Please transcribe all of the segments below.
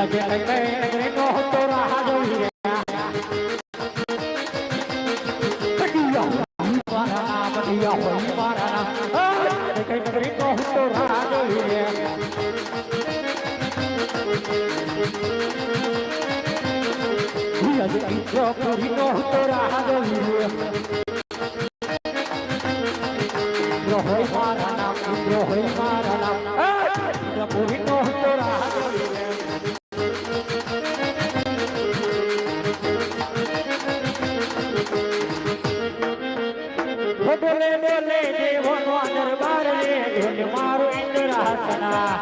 આજે કઈ નો હતો રાહ જોઈ બટિયા હોય મારા કઈ નગરી નો હતો રાહ જોઈ આજે પૂરી નો હતો રાહ જોઈ હોય મારા નામ હોય મારા નામ પૂરી નો હતો રાહ જોઈ ડોલે ડોલે દેવનો દરબાર રે ઢોલ મારો ઇન્દ્રાસના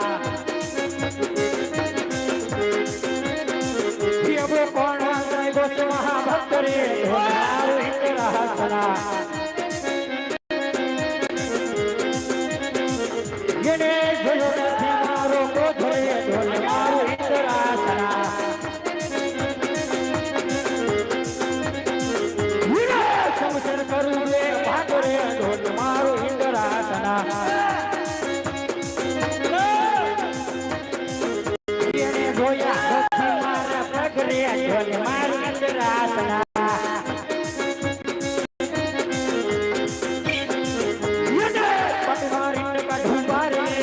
દેવો કોણ જાય ગોસ મહાભક્ત રે ઢોલ મારો ઇન્દ્રાસના જેને જોયો નથી મારો ક્રોધ રે ઢોલ મારો ઇન્દ્રાસના સમસર કરું રે ભાગ રે ઢોલ મારો ઇન્દ્રાસના જેને જોયા નથી મારા પગ રે ઢોલ મારો ઇન્દ્રાસના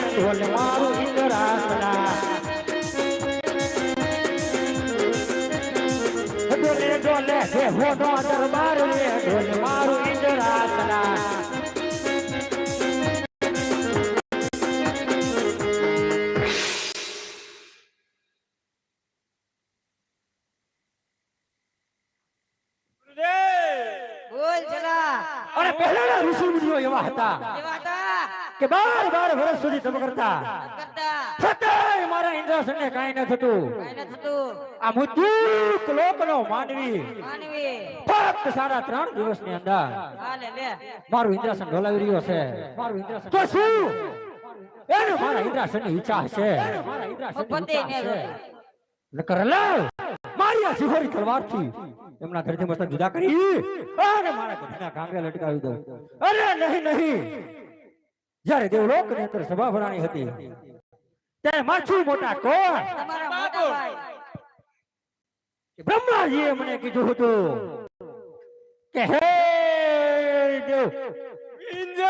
ઢોલ મારો ઇન્દ્રાસના ડોલે ડોલે દેવનો દરબાર રે ઢોલ મારો ઇન્દ્રાસના બોલ ચલા અરે પહેલાના ઋષિ મુનિઓ એવા હતા કે 12 વર્ષ સુધી તપ કરતા છતાંય મારા ઇન્દ્રાસનને કાંઈ ન થતું આ મુદ્દુક લોકનો માનવી ફક્ત 3.5 દિવસની અંદર મારું ઇન્દ્રાસન ઢોલાવી રહ્યો છે મારું ઇન્દ્રાસન તો શું એને મારા ઇન્દ્રાસનની ઈચ્છા હશે નકર લાવ મારી આ શિહોરી તલવારથી એમના ધરતી મસ્તક જુદા કરી અને મારા ગઢના કાંગે લટકાવી દો અરે નહીં જ્યારે દેવલોક ની અંદર સભા ભરાણી હતી ત્યારે માછું મોટા કોણ તમારા મોટા ભાઈ બ્રહ્માજીએ મને કીધું હતું કે હે દેવ ઇન્દ્ર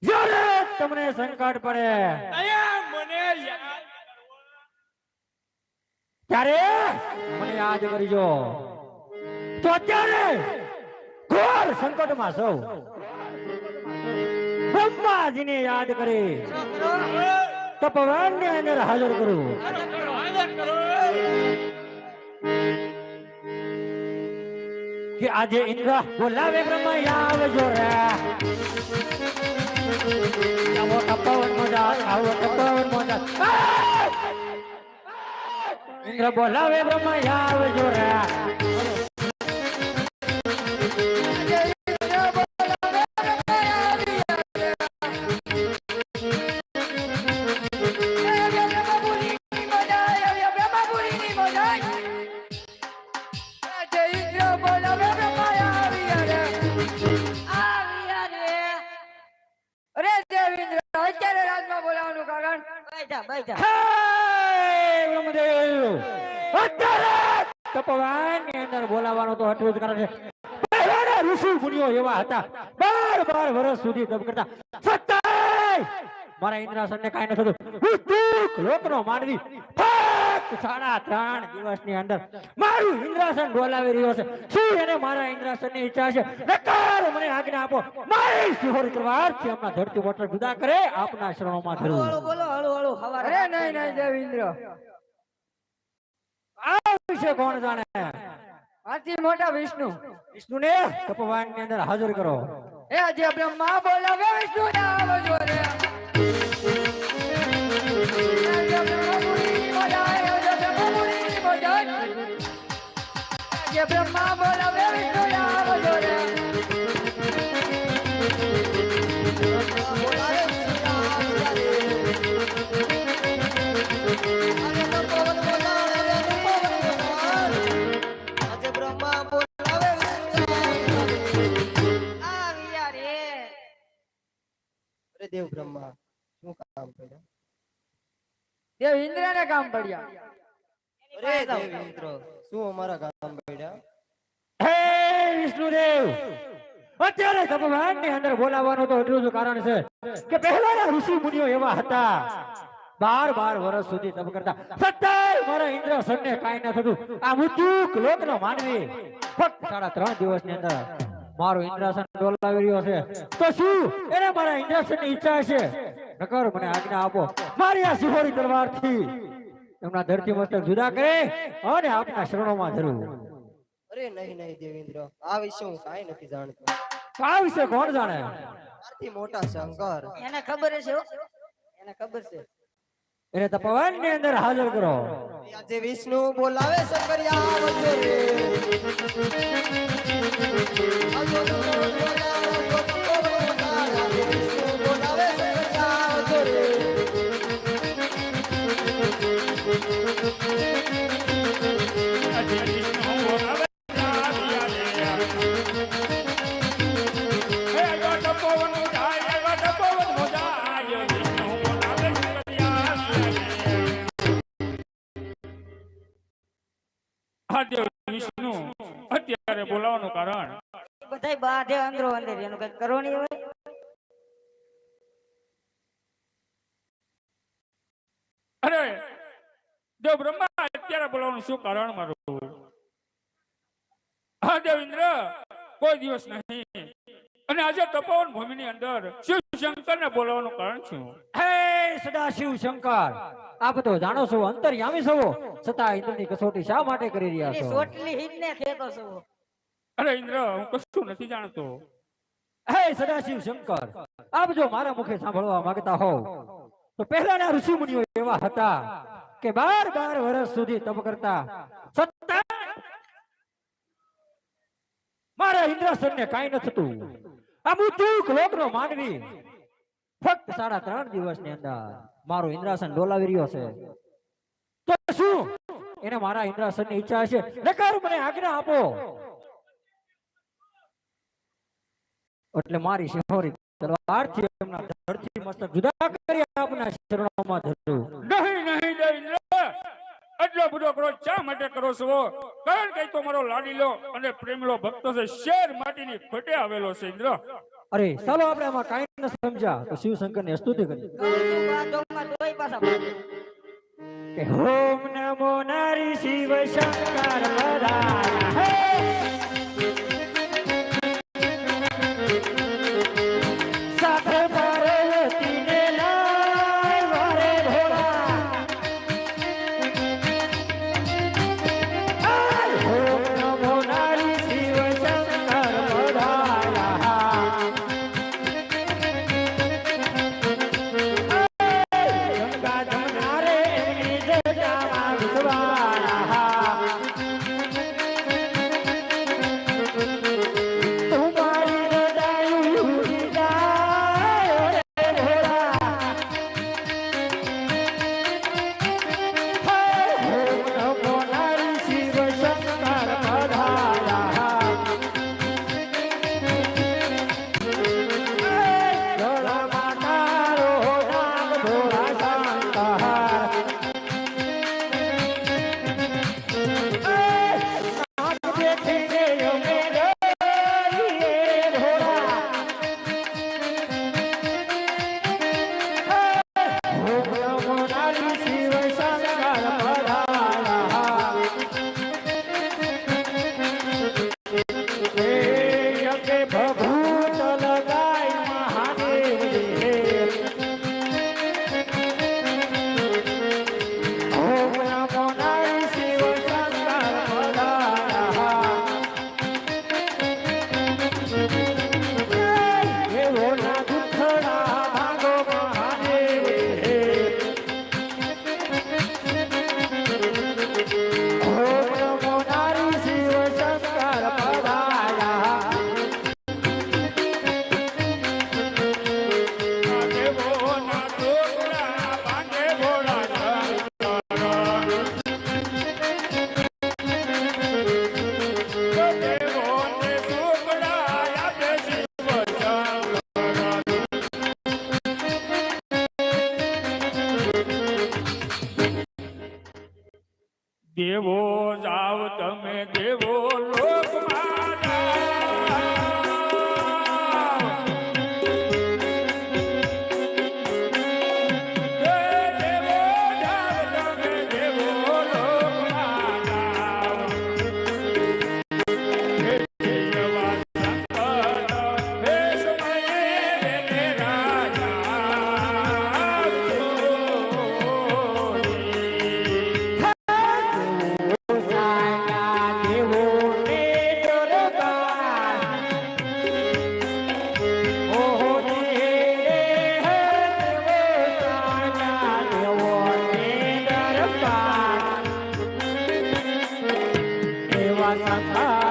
જ્યારે તમને સંકટ પડે મને ત્યારે મને યાદ કરજો તો અત્યારે ઘોર સંકટમાં સૌ બ્રહ્માજીને યાદ કરી તપવાનની અંદર હાજર કરું કે આજે ઇન્દ્ર બોલાવે બ્રહ્મા આવજો રે આવો તપવન મોજા ઇન્દ્ર બોલાવે બ્રહ્મા આવજો રે તપવાનની અંદર બોલાવાનો તો હટવું જ કરે છે પહેલાના ઋષિ મુનિઓ એવા હતા 12 વર્ષ સુધી તપ કરતા છતાંય મારા ઇન્દ્રાસનને કાંઈ ન થતું દુઃખ લોકનો માનવી ફક્ત 3.5 દિવસની અંદર મારું ઇન્દ્રાસન બોલાવી રહ્યો છે શું એને મારા ઇન્દ્રાસનની ઈચ્છા છે નકાર મને આજ્ઞા આપો મારી શિહોરી તલવારથી હમણાં ધરતી વોટર જુદા કરે આપના શરણોમાં ધરું બોલો હળુ હવાર અરે નહીં દેવેન્દ્ર આ વિશે કોણ જાણે આથી મોટા વિષ્ણુને તપવાનની અંદર હાજર કરો એ આજે બ્રહ્મા બોલાવે વિષ્ણુ આવજો રે આજે બ્રહ્મા બોલાવે વિષ્ણુ આવજો રે રે. દેવ બ્રહ્મા શું કામ કર્યું? દેવ ઇન્દ્રને કામ પડ્યા. અરે દેવ ઇન્દ્ર શું અમારા ગામ પડ્યા? હે વિષ્ણુદેવ, અત્યારે ભગવાનની અંદર બોલાવવાનું તો એટલું જ કારણ છે કે પહેલાના ઋષિ મુનિઓ એવા હતા, 12 વર્ષ સુધી તપ કરતા છતાંય મારા ઇન્દ્રસનને કાંઈ ન થતું. આ મૃત્યુક લોકનો માનવી ફક્ત 3.5 દિવસની અંદર મારું ઇન્દ્રાસન ડોલાવી રહ્યો છે, તો શું એને મારા ઇન્દ્રાસનની ઈચ્છા છે? નકર મને આજ્ઞા આપો, મારી આ સિહોરી તલવારથી એમના ધરતી મસ્તક જુદા કરે અને આપના શરણોમાં ધરું. અરે નહીં નહીં દેવ ઇન્દ્ર, આ વિશે હું કાંઈ નથી જાણતો. આ વિશે કોણ જાણે? આથી મોટા શંકર, એને ખબર છે હો. એને ખબર છે. એને તપવાની અંદર હાજર કરો. આજે વિષ્ણુ બોલાવે શંકરિયા આવજો રે. આવજો રે, આજે વિષ્ણુ બોલાવે શંકરિયા આવજો રે. વિષ્ણુ અત્યારે બોલાવવાનું કારણ બધાય બાધે અંદરો અંદર એનું કઈ કરો નહીં હોય. અરે દેવ બ્રહ્મા અત્યારે બોલાવવાનું શું કારણ મારું? હા દેવ ઇન્દ્ર, કોઈ દિવસ નહીં. અને આજે તપોવન ભૂમિની અંદર શિવ શંકરને બોલાવવાનું કારણ શું? હે સદાશિવ શંકર, આપ તો જાણો છો, અંતર્યામી છો, છતાં ઇન્દ્રની કસોટી શા માટે કરી રહ્યા એની છો? સોટલી હિતને ખેતો છો. અરે ઇન્દ્ર, હું કશું નથી જાણતો. હે સદાશિવ શંકર, આપ જો મારા મુખે સાંભળવા માંગતા હોવ તો પહેલાના ઋષિ મુનિઓ એવા હતા કે 12 વર્ષ સુધી તપ કરતા છતાં મારા ઇન્દ્રાસનને કાંઈ ન થતું. આ મૃત્યુક લોકનો માનવી ફક્ત 3.5 દિવસની અંદર મારું ઇન્દ્રાસન ડોલાવી રહ્યો છે, તો શું એને મારા ઇન્દ્રાસનની ઈચ્છા છે? નકર મને આજ્ઞા આપો, એટલે મારી સિહોરી તલવારથી એમના ધરતી મસ્તક જુદા કરી આપના શરણોમાં ધરું. નહીં નહીં દેવ ઇન્દ્ર, એટલો બધો ક્રોધ શા માટે કરો છો? કારણ કે તો મારો લાડીલો અને પ્રેમલો ભક્ત છે, શેર માટીની ખોટે આવેલો છે ઇન્દ્ર. અરે ચાલો આપણે આમાં કાંઈ ન સમજ્યા તો શિવ શંકરની સ્તુતિ કરીએ કહું છું બાધોમાં તોય પાછા બાધો. કે ઓમ નમો નારી શિવ શંકર પધાર્યા. હે સાથે પાર્વતીને લાય વારે ભોળા. ઓમ નમો નારી શિવ શંકર પધાર્યા. ગંગા જમનારે એમની જટામાં વિસવાયા. દેવો જાવ તમે દેવો લોકમાં જાવ. હે દેવો જાવ તમે દેવો લોકમાં જાવ. હે દેવા સંકટ હે સમયે તેરા જાવ છોડી. સાયા દેવો ને દરબાર ઓહો ને હે દેવો સાયા દેવો ને દરબાર એવા સંસાર